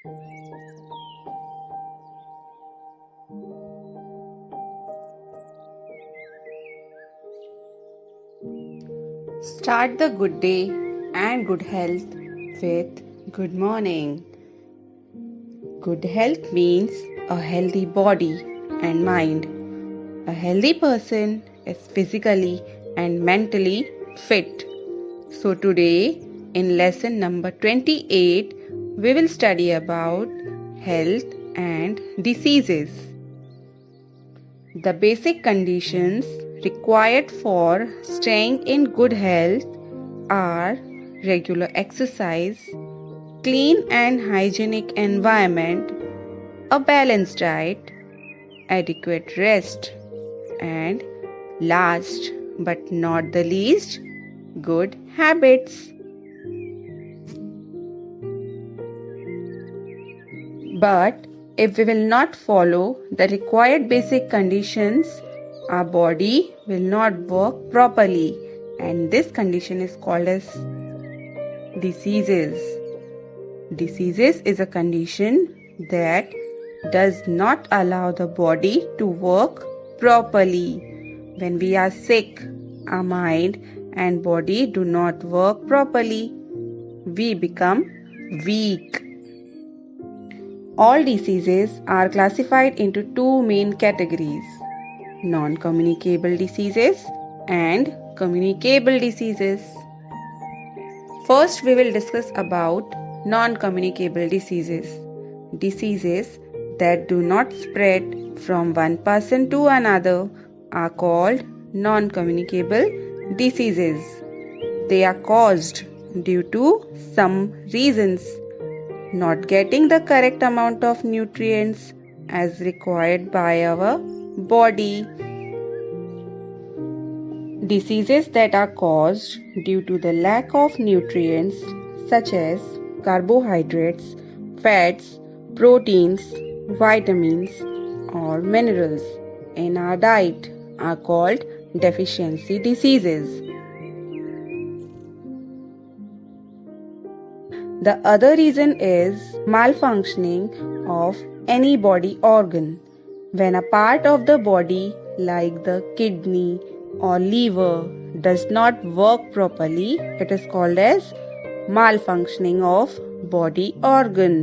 Start the good day and good health with good morning. Good health means a healthy body and mind. A healthy person is physically and mentally fit. So today in lesson number 28 we will study about health and diseases. The basic conditions required for staying in good health are regular exercise, clean and hygienic environment, a balanced diet, adequate rest, and last but not the least, good habits. But if we will not follow the required basic conditions, our body will not work properly, and this condition is called as diseases. Diseases is a condition that does not allow the body to work properly. When we are sick, our mind and body do not work properly. We become weak. All diseases are classified into two main categories: non-communicable diseases and communicable diseases. First, we will discuss about non-communicable diseases. Diseases that do not spread from one person to another are called non-communicable diseases. They are caused due to some reasons: not getting the correct amount of nutrients as required by our body. Diseases that are caused due to the lack of nutrients such as carbohydrates, fats, proteins, vitamins, or minerals in our diet are called deficiency diseases. The other reason is malfunctioning of any body organ. When a part of the body like the kidney or liver does not work properly, it is called as malfunctioning of body organ.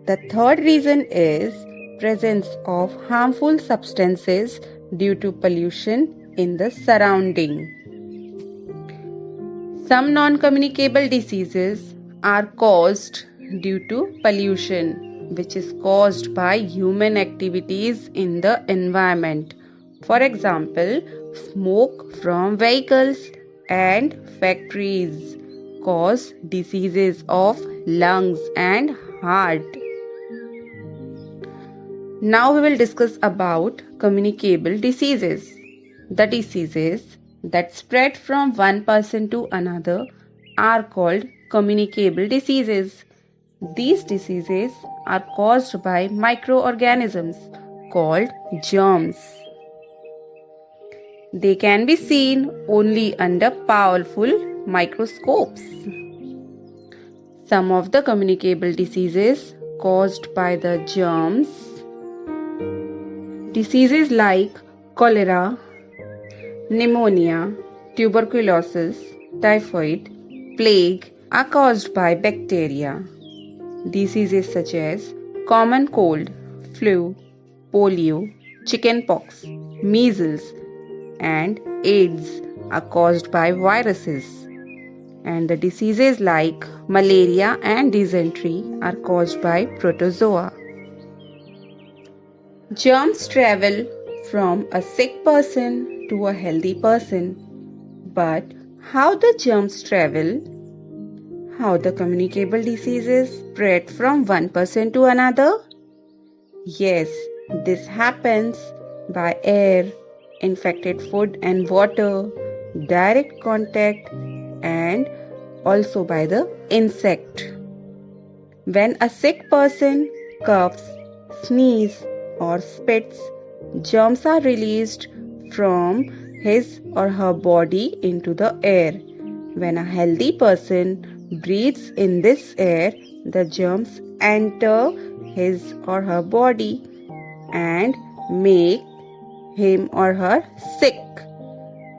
The third reason is presence of harmful substances due to pollution in the surrounding. Some non-communicable diseases are caused due to pollution, which is caused by human activities in the environment. For example, smoke from vehicles and factories cause diseases of lungs and heart. Now we will discuss about communicable diseases. The diseases that spread from one person to another are called communicable diseases. These diseases are caused by microorganisms called germs. They can be seen only under powerful microscopes. Some of the communicable diseases caused by the germs: diseases like cholera, pneumonia, tuberculosis, typhoid, plague are caused by bacteria. Diseases such as common cold, flu, polio, chickenpox, measles, and AIDS are caused by viruses. And the diseases like malaria and dysentery are caused by protozoa. Germs travel from a sick person to a healthy person. But how the germs travel? How the communicable diseases spread from one person to another? Yes, this happens by air, infected food and water, direct contact, and also by the insect. When a sick person coughs, sneezes, or spits, germs are released from his or her body into the air. When a healthy person breathes in this air, the germs enter his or her body and make him or her sick.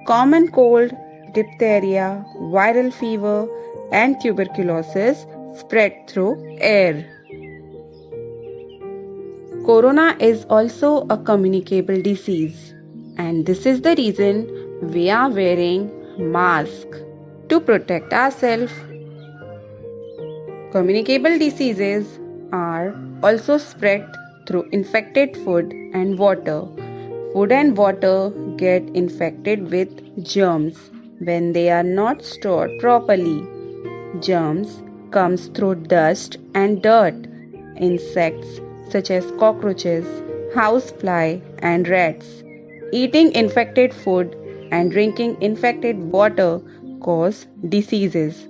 Common cold, diphtheria, viral fever, and tuberculosis spread through air. Corona is also a communicable disease, and this is the reason we are wearing masks to protect ourselves. Communicable diseases are also spread through infected food and water. Food and water get infected with germs when they are not stored properly. Germs comes through dust and dirt. Insects such as cockroaches, housefly and rats. Eating infected food and drinking infected water cause diseases.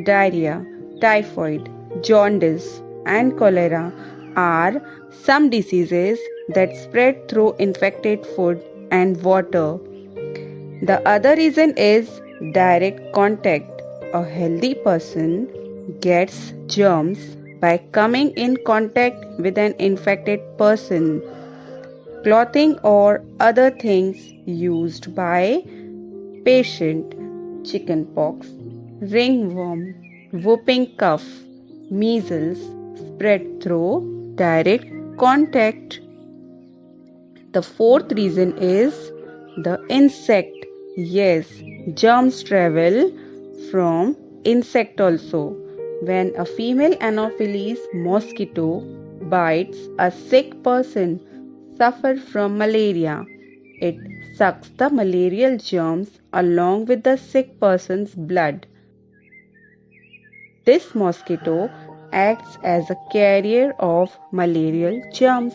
Diarrhea, typhoid, jaundice and cholera are some diseases that spread through infected food and water. The other reason is direct contact. A healthy person gets germs by coming in contact with an infected person. Clothing or other things used by patient, chickenpox, ringworm, whooping cough, measles spread through direct contact. The fourth reason is the insect. Yes, germs travel from insect also. When a female Anopheles mosquito bites a sick person suffer from malaria, it sucks the malarial germs along with the sick person's blood. This mosquito acts as a carrier of malarial germs.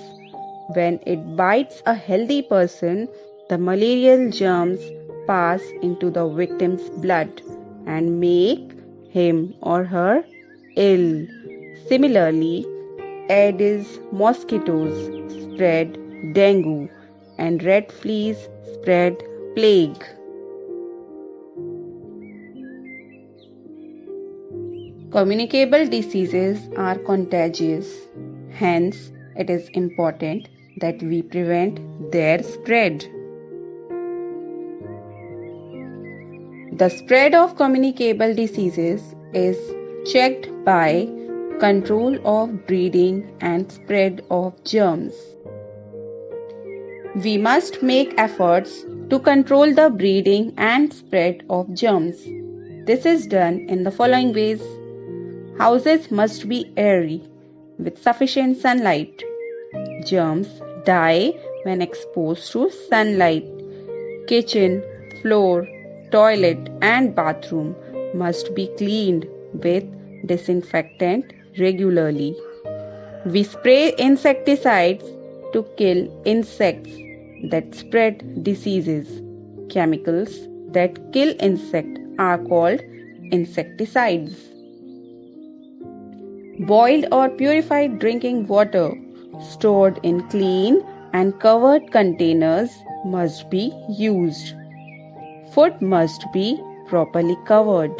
When it bites a healthy person, the malarial germs pass into the victim's blood and make him or her ill. Similarly, Aedes mosquitoes spread dengue and red fleas spread plague. Communicable diseases are contagious. Hence, it is important that we prevent their spread. The spread of communicable diseases is checked by control of breeding and spread of germs. We must make efforts to control the breeding and spread of germs. This is done in the following ways. Houses must be airy with sufficient sunlight. Germs die when exposed to sunlight. Kitchen, floor, toilet and bathroom must be cleaned with disinfectant regularly. We spray insecticides to kill insects that spread diseases. Chemicals that kill insects are called insecticides. Boiled or purified drinking water stored in clean and covered containers must be used. Food must be properly covered.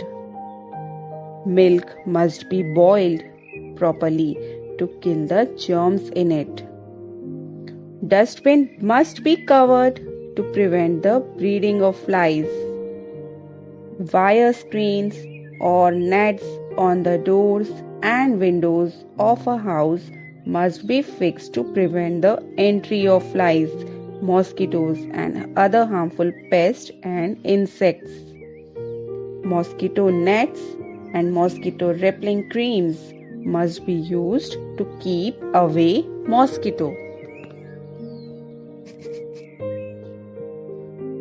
Milk must be boiled properly to kill the germs in it. Dustbin must be covered to prevent the breeding of flies. Wire screens or nets on the doors and windows of a house must be fixed to prevent the entry of flies, mosquitoes and other harmful pests and insects. Mosquito nets and mosquito repelling creams must be used to keep away mosquito.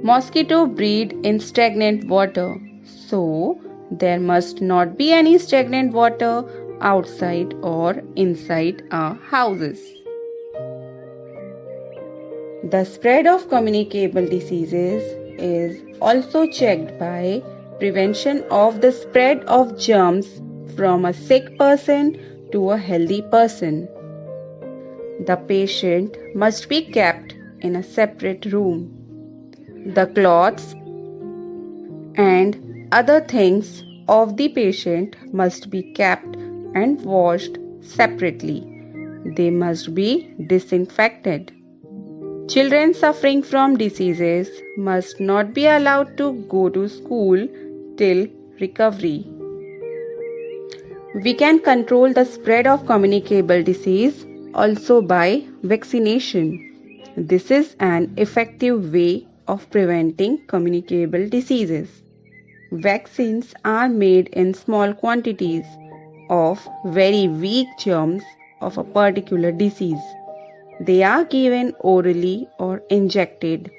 Mosquito breed in stagnant water, so there must not be any stagnant water outside or inside our houses. The spread of communicable diseases is also checked by prevention of the spread of germs from a sick person to a healthy person. The patient must be kept in a separate room. The clothes and other things of the patient must be kept and washed separately. They must be disinfected. Children suffering from diseases must not be allowed to go to school till recovery. We can control the spread of communicable disease also by vaccination. This is an effective way of preventing communicable diseases. Vaccines are made in small quantities of very weak germs of a particular disease. They are given orally or injected.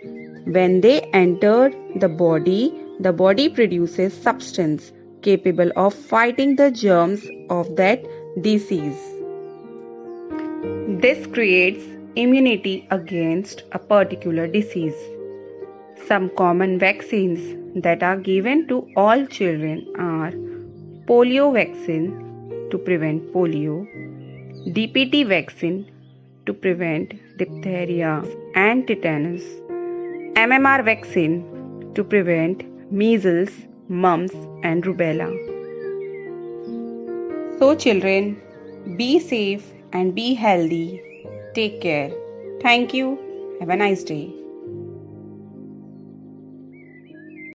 When they enter the body produces substance capable of fighting the germs of that disease. This creates immunity against a particular disease. Some common vaccines that are given to all children are polio vaccine to prevent polio, DPT vaccine to prevent diphtheria and tetanus, MMR vaccine to prevent measles, mumps and rubella. So children, be safe and be healthy. Take care. Thank you. Have a nice day.